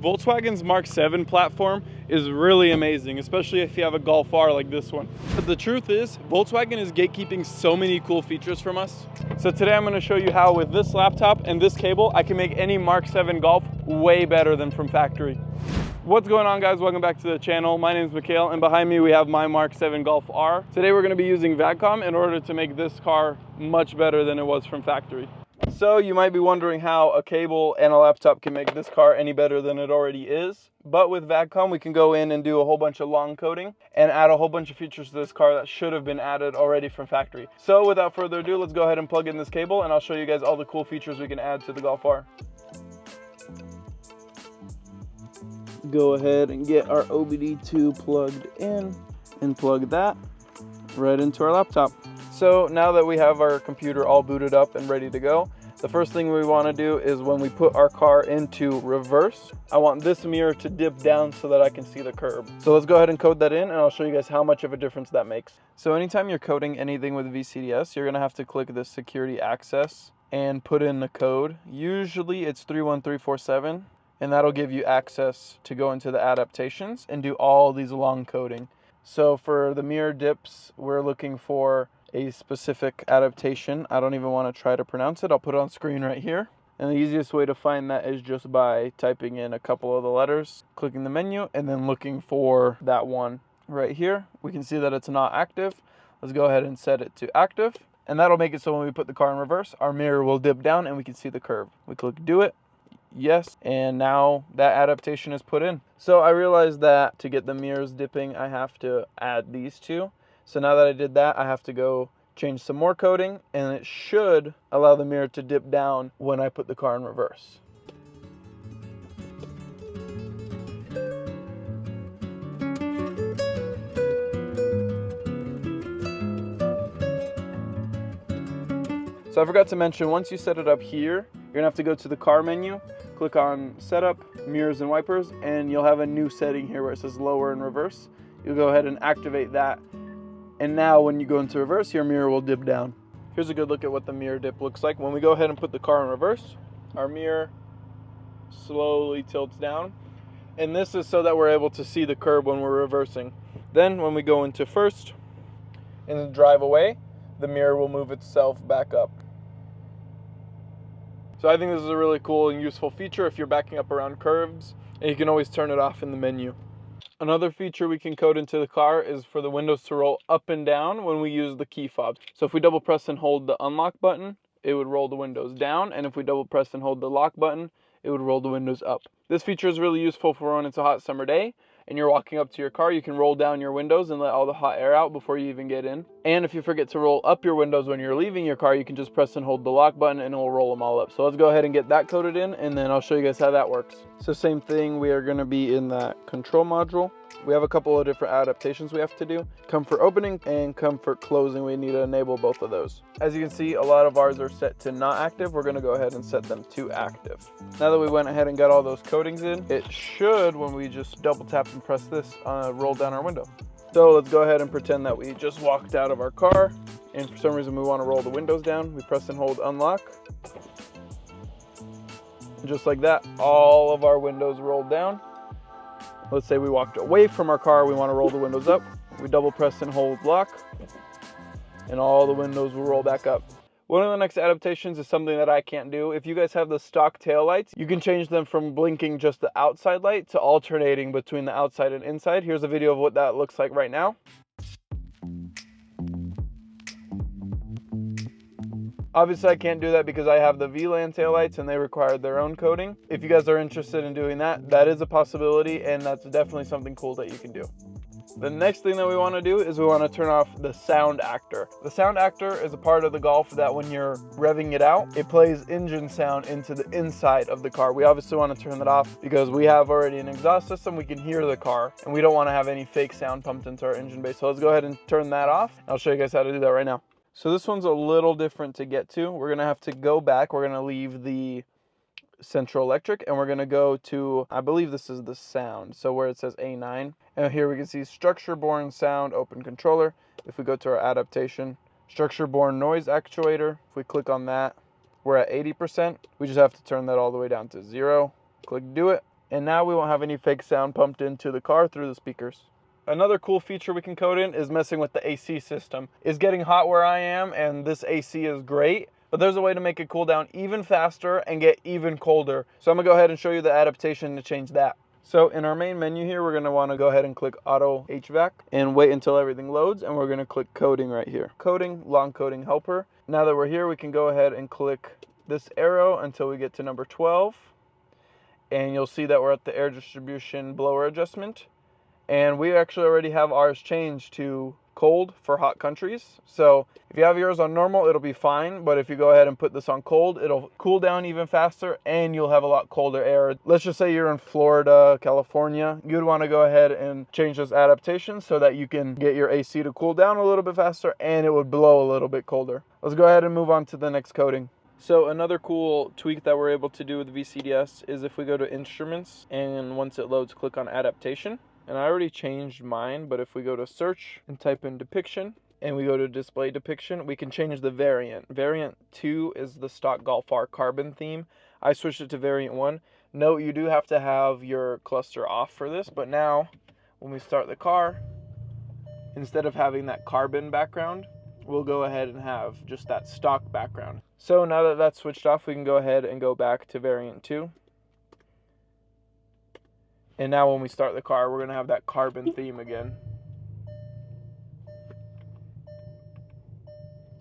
Volkswagen's Mark 7 platform is really amazing, especially if you have a Golf R like this one. But the truth is, Volkswagen is gatekeeping so many cool features from us. So today I'm going to show you how with this laptop and this cable, I can make any Mark 7 Golf way better than from factory. What's going on, guys? Welcome back to the channel. My name is Mikhail, and behind me we have my Mark 7 Golf R. Today we're going to be using VADCOM in order to make this car much better than it was from factory. So you might be wondering how a cable and a laptop can make this car any better than it already is. But with VADCOM, we can go in and do a whole bunch of long coding and add a whole bunch of features to this car that should have been added already from factory. So without further ado, let's go ahead and plug in this cable and I'll show you guys all the cool features we can add to the Golf R. Go ahead and get our OBD2 plugged in and plug that right into our laptop. So now that we have our computer all booted up and ready to go, the first thing we want to do is when we put our car into reverse, I want this mirror to dip down so that I can see the curb. So let's go ahead and code that in and I'll show you guys how much of a difference that makes. So anytime you're coding anything with VCDS, you're going to have to click this security access and put in the code. Usually it's 31347. And that'll give you access to go into the adaptations and do all these long coding. So for the mirror dips, we're looking for a specific adaptation. I don't even want to try to pronounce it. I'll put it on screen right here. And the easiest way to find that is just by typing in a couple of the letters, clicking the menu, and then looking for that one right here. We can see that it's not active. Let's go ahead and set it to active. And that'll make it so when we put the car in reverse, our mirror will dip down and we can see the curve. We click do it. Yes, and now that adaptation is put in. So I realized that to get the mirrors dipping, I have to add these two. So now that I did that, I have to go change some more coding, and it should allow the mirror to dip down when I put the car in reverse. So I forgot to mention, once you set it up here, you're gonna have to go to the car menu, click on setup, mirrors and wipers, and you'll have a new setting here where it says lower and reverse. You'll go ahead and activate that. And now when you go into reverse, your mirror will dip down. Here's a good look at what the mirror dip looks like. When we go ahead and put the car in reverse, our mirror slowly tilts down. And this is so that we're able to see the curb when we're reversing. Then when we go into first and drive away, the mirror will move itself back up. So I think this is a really cool and useful feature if you're backing up around curves, and you can always turn it off in the menu. Another feature we can code into the car is for the windows to roll up and down when we use the key fob. So if we double press and hold the unlock button, it would roll the windows down, and if we double press and hold the lock button, it would roll the windows up. This feature is really useful for when it's a hot summer day and you're walking up to your car. You can roll down your windows and let all the hot air out before you even get in. And if you forget to roll up your windows when you're leaving your car, you can just press and hold the lock button and it will roll them all up. So let's go ahead and get that coded in, and then I'll show you guys how that works. So same thing, we are going to be in that control module. We have a couple of different adaptations we have to do. Comfort opening and comfort closing, we need to enable both of those. As you can see, a lot of ours are set to not active. We're going to go ahead and set them to active. Now that we went ahead and got all those codings in, it should, when we just double tap and press this, roll down our window. So let's go ahead and pretend that we just walked out of our car, and for some reason we want to roll the windows down. We press and hold unlock. Just like that, all of our windows rolled down. Let's say we walked away from our car, we want to roll the windows up. We double press and hold lock, and all the windows will roll back up. One of the next adaptations is something that I can't do. If you guys have the stock tail lights, you can change them from blinking just the outside light to alternating between the outside and inside. Here's a video of what that looks like right now. Obviously I can't do that because I have the VLAN taillights and they require their own coding. If you guys are interested in doing that, that is a possibility, and that's definitely something cool that you can do. The next thing that we want to do is we want to turn off the sound actor. The sound actor is a part of the Golf that when you're revving it out, it plays engine sound into the inside of the car. We obviously want to turn that off because we have already an exhaust system, we can hear the car, and we don't want to have any fake sound pumped into our engine bay. So let's go ahead and turn that off. I'll show you guys how to do that right now. So this one's a little different to get to. We're going to have to go back. We're going to leave the Central Electric and we're going to go to, I believe this is the sound. So where it says A9. And here we can see structure borne sound open controller. If we go to our adaptation, structure borne noise actuator, if we click on that, we're at 80%. We just have to turn that all the way down to 0. Click do it. And now we won't have any fake sound pumped into the car through the speakers. Another cool feature we can code in is messing with the AC system. It's getting hot where I am, and this AC is great, but there's a way to make it cool down even faster and get even colder. So I'm gonna go ahead and show you the adaptation to change that. So in our main menu here, we're gonna wanna go ahead and click Auto HVAC and wait until everything loads, and we're gonna click Coding right here. Coding, long coding helper. Now that we're here, we can go ahead and click this arrow until we get to number 12. And you'll see that we're at the air distribution blower adjustment. And we actually already have ours changed to cold for hot countries. So if you have yours on normal, it'll be fine. But if you go ahead and put this on cold, it'll cool down even faster and you'll have a lot colder air. Let's just say you're in Florida, California. You'd want to go ahead and change those adaptations so that you can get your AC to cool down a little bit faster and it would blow a little bit colder. Let's go ahead and move on to the next coding. So another cool tweak that we're able to do with VCDS is if we go to Instruments and once it loads, click on Adaptation. And I already changed mine, but if we go to Search and type in Depiction and we go to Display Depiction, we can change the variant. Variant 2 is the stock Golf R carbon theme. I switched it to Variant 1. Note you do have to have your cluster off for this, but now when we start the car, instead of having that carbon background, we'll go ahead and have just that stock background. So now that that's switched off, we can go ahead and go back to Variant 2. And now when we start the car, we're going to have that carbon theme again.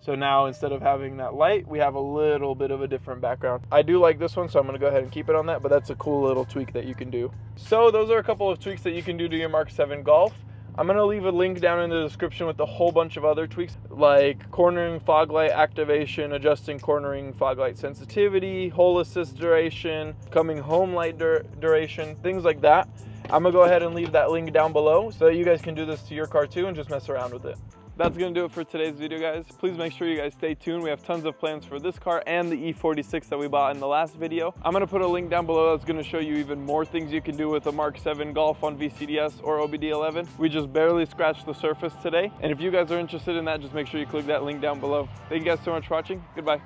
So now instead of having that light, we have a little bit of a different background. I do like this one, so I'm going to go ahead and keep it on that, but that's a cool little tweak that you can do. So those are a couple of tweaks that you can do to your Mark 7 Golf. I'm going to leave a link down in the description with a whole bunch of other tweaks like cornering fog light activation, adjusting cornering fog light sensitivity, hole assist duration, coming home light duration, things like that. I'm going to go ahead and leave that link down below so that you guys can do this to your car too and just mess around with it. That's going to do it for today's video, guys. Please make sure you guys stay tuned. We have tons of plans for this car and the E46 that we bought in the last video. I'm going to put a link down below that's going to show you even more things you can do with a Mark 7 Golf on VCDS or OBD11. We just barely scratched the surface today. And if you guys are interested in that, just make sure you click that link down below. Thank you guys so much for watching. Goodbye.